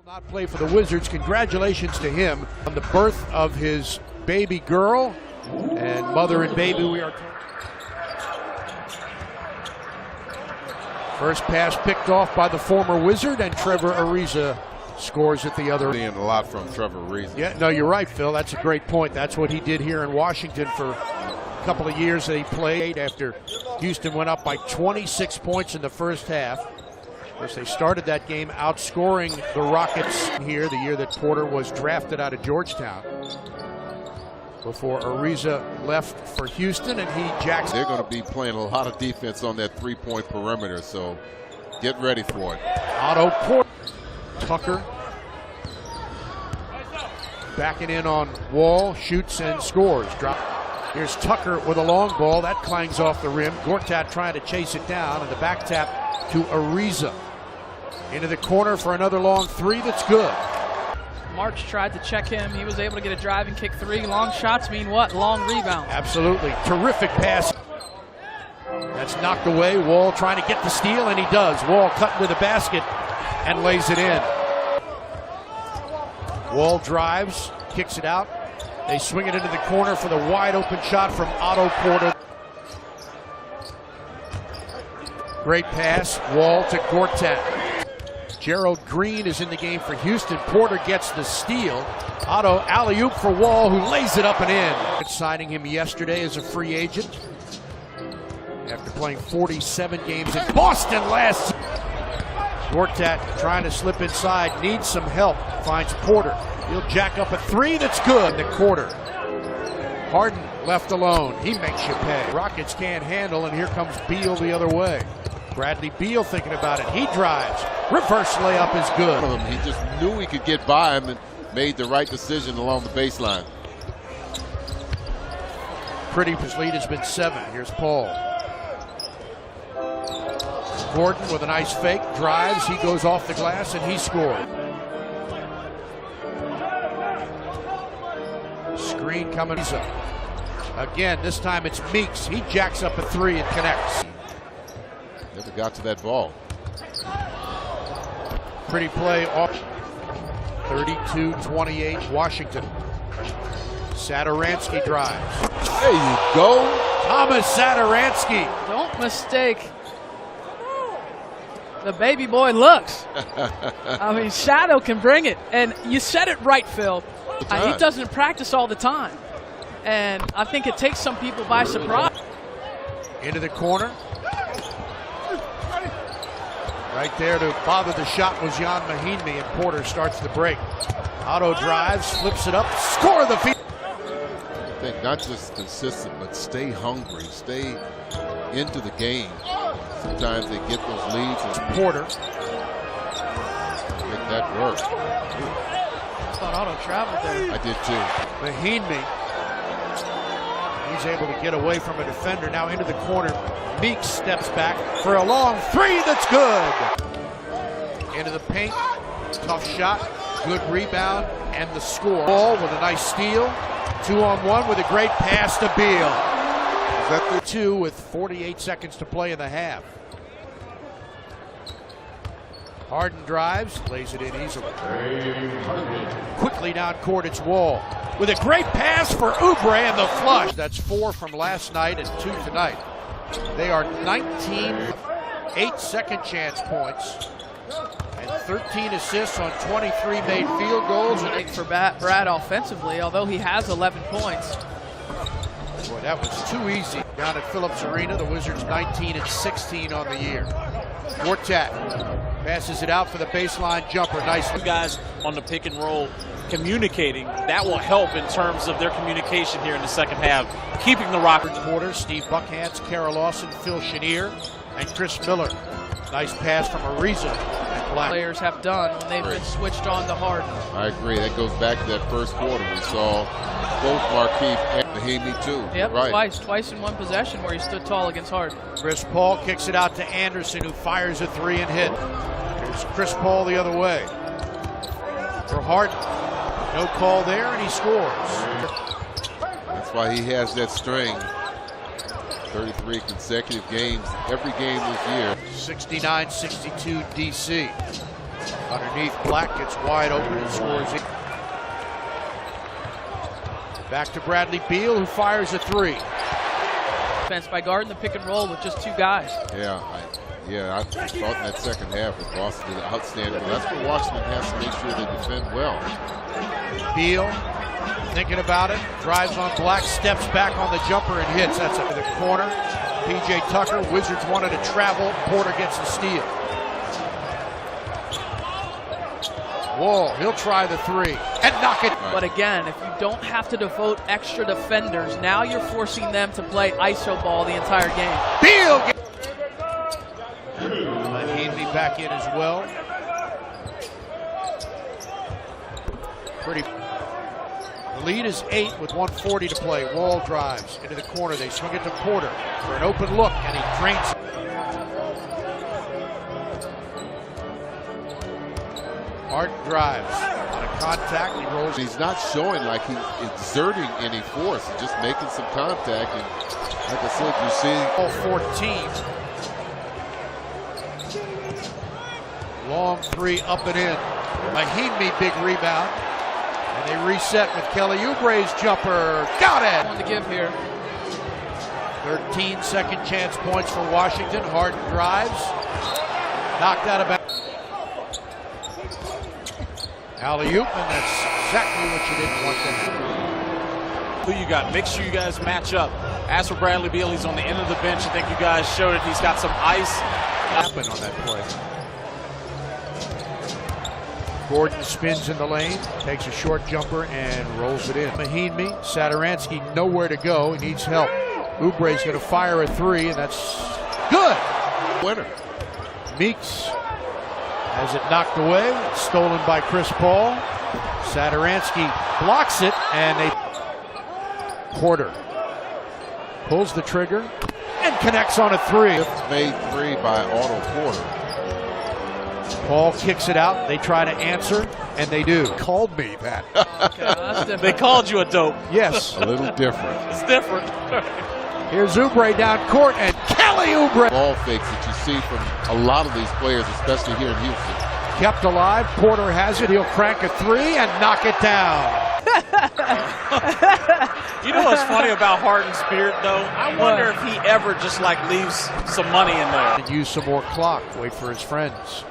Not play for the Wizards. Congratulations to him on the birth of his baby girl. And mother and baby, we are. First pass picked off by the former Wizard, and Trevor Ariza scores at the other. Seeing a lot from Trevor Ariza. Yeah, no, you're right, Phil. That's a great point. That's what he did here in Washington for a couple of years that he played after Houston went up by 26 points in the first half. Of course, they started that game outscoring the Rockets here, the year that Porter was drafted out of Georgetown, before Ariza left for Houston, and he jacks. They're going to be playing a lot of defense on that three-point perimeter, so get ready for it. Otto Porter. Tucker backing in on Wall, shoots and scores. Here's Tucker with a long ball. That clangs off the rim. Gortat trying to chase it down, and the back tap to Ariza. Into the corner for another long three that's good. March tried to check him. He was able to get a drive and kick three. Long shots mean what? Long rebound. Absolutely. Terrific pass. That's knocked away. Wall trying to get the steal, and he does. Wall cut with a basket and lays it in. Wall drives, kicks it out. They swing it into the corner for the wide open shot from Otto Porter. Great pass. Wall to Gortat. Gerald Green is in the game for Houston. Porter gets the steal. Otto alley-oop for Wall, who lays it up and in. Signing him yesterday as a free agent after playing 47 games in Boston last year. Gortat trying to slip inside, needs some help, finds Porter. He'll jack up a three that's good in the quarter. Harden left alone. He makes you pay. Rockets can't handle, and here comes Beal the other way. Bradley Beal thinking about it. He drives. Reverse layup is good. He just knew he could get by him and made the right decision along the baseline. His lead has been 7. Here's Paul. Gordon with a nice fake, drives, he goes off the glass, and he scored. Screen coming up. Again, this time it's Meeks. He jacks up a three and connects. Never got to that ball. Pretty play off. 32-28 Washington. Satoransky drives. There you go. Thomas Satoransky. Don't mistake the baby boy looks. I mean, Shadow can bring it. And you said it right, Phil. He doesn't practice all the time. And I think it takes some people by surprise. Into the corner. Right there to bother the shot was Jan Mahinmi, and Porter starts the break. Otto drives, flips it up, score the field. I think not just consistent, but stay hungry, stay into the game. Sometimes they get those leads and Porter. Make that work. I thought Otto traveled there. I did too. Mahinmi. He's able to get away from a defender. Now into the corner. Meeks steps back for a long three that's good. Into the paint. Tough shot. Good rebound. And the score. Ball with a nice steal. 2-on-1 with a great pass to Beal. Is that the 2 with 48 seconds to play in the half? Harden drives, lays it in easily. Quickly down court, it's Wall. With a great pass for Oubre and the flush. That's 4 from last night and 2 tonight. They are 19 8 second chance points and 13 assists on 23 made field goals. And for Brad offensively, although he has 11 points. Boy, that was too easy. Down at Phillips Arena, the Wizards 19-16 on the year. Gortat passes it out for the baseline jumper. Nice. You guys on the pick and roll communicating. That will help in terms of their communication here in the second half. Keeping the Rockets. Porter, Steve Buckhantz, Kara Lawson, Phil Chenier, and Chris Miller. Nice pass from Ariza and Black. Players have done when they've been switched on to Harden. I agree. That goes back to that first quarter. We saw both Markieff and Mahinmi too. Yep, right. twice in one possession where he stood tall against Harden. Chris Paul kicks it out to Anderson, who fires a three and hit. Here's Chris Paul the other way. For Harden. No call there, and he scores. That's why he has that string. 33 consecutive games, every game this year. 69-62 DC. Underneath, Black gets wide open and scores it. Back to Bradley Beal, who fires a three. Defense by guarding the pick and roll with just two guys. Yeah, I thought in that second half that Boston did outstanding. But that's what Washington has to make sure they defend well. Beal thinking about it, drives on Black, steps back on the jumper and hits. That's up to the corner. P.J. Tucker, Wizards wanted to travel. Porter gets the steal. Wall, he'll try the three and knock it. But again, if you don't have to devote extra defenders, now you're forcing them to play iso ball the entire game. Beal! Mahinmi back in as well. Pretty. The lead is 8 with 1:40 to play. Wall drives into the corner. They swing it to Porter for an open look, and he drains it. Hart drives on a contact. He rolls. He's not showing like he's exerting any force. He's just making some contact. And like I said, you see. All 14. Long three up and in. Mahinmi, big rebound. And they reset with Kelly Oubre's jumper. Got it! One to give here. 13 second chance points for Washington. Harden drives. Knocked out of bounds. Alley-oop, and that's exactly what you didn't want to have. Who you got? Make sure you guys match up. As for Bradley Beal, he's on the end of the bench. I think you guys showed it. He's got some ice. Happened on that play. Gordon spins in the lane, takes a short jumper and rolls it in. Mahinmi, Satoransky nowhere to go. He needs help. Oubre's going to fire a three, and that's good. Winner. Meeks has it knocked away. It's stolen by Chris Paul. Satoransky blocks it, and Porter pulls the trigger and connects on a three. Made three by Otto Porter. Paul kicks it out. They try to answer, and they do. Called me that. Okay, They called you a dope. Yes. A little different. It's different. Here's Oubre down court, and Kelly Oubre. Ball fakes that you see from a lot of these players, especially here in Houston. Kept alive. Porter has it. He'll crank a three and knock it down. You know what's funny about Harden's beard, though? I wonder if he ever just like leaves some money in there. And use some more clock. Wait for his friends.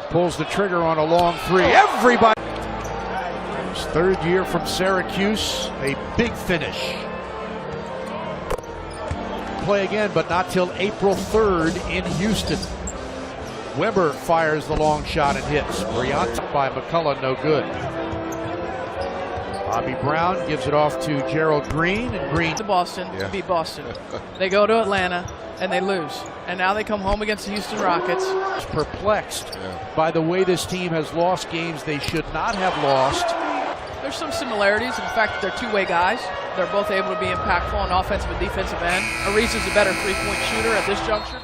Pulls the trigger on a long three. Everybody. His third year from Syracuse. A big finish. Play again, but not till April 3rd in Houston. Weber fires the long shot and hits. Brianza by McCullough, no good. Bobby Brown gives it off to Gerald Green, and Green To Boston, to beat Boston. They go to Atlanta, and they lose. And now they come home against the Houston Rockets. is perplexed by the way this team has lost games they should not have lost. There's some similarities in the fact that they're two-way guys. They're both able to be impactful on offensive and defensive end. Ariza's a better three-point shooter at this juncture.